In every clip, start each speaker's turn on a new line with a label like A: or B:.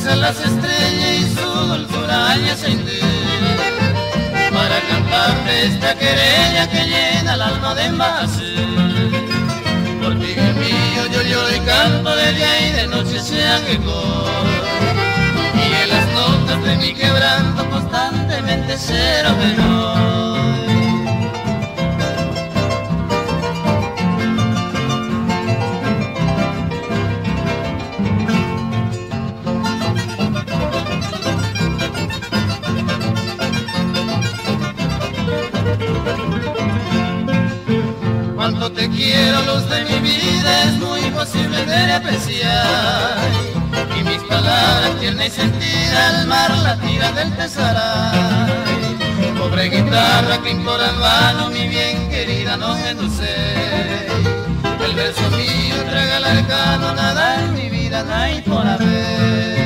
A: a las estrellas y su dulzura y ascender, para cantarte esta querella que llena el alma de envase. Por ti, bien mío, yo lloro y canto de día y de noche sean eco, y en las notas de mi quebranto constantemente será menor. Cuánto te quiero, luz de mi vida, es muy imposible de apreciar, y mis palabras tiernas y sentidas al mar la tira del tesaray. Pobre guitarra que implora en vano, mi bien querida, no me endulce. El verso mío traga el arcano, nada en mi vida no hay por haber.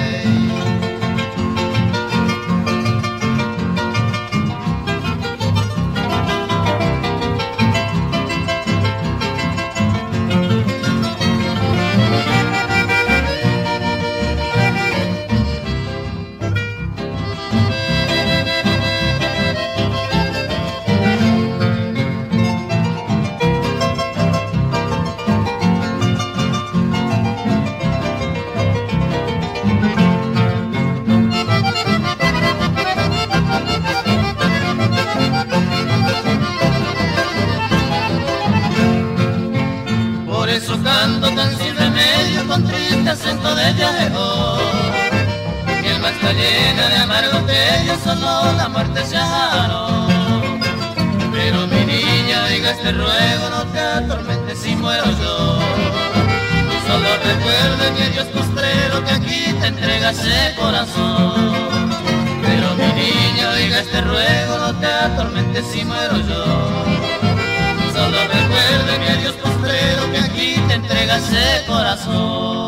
A: Por eso canto tan sin remedio, con triste acento de viajero. Mi alma está llena de amargo tello, solo la muerte se ajaró. Pero mi niña, oiga este ruego, no te atormentes si muero yo. Solo recuerda mi Dios postrero, que aquí te entrega ese corazón. Pero mi niña, oiga este ruego, no te atormentes si muero yo. Solo recuerde mi adiós postrero, que aquí te entrega ese corazón.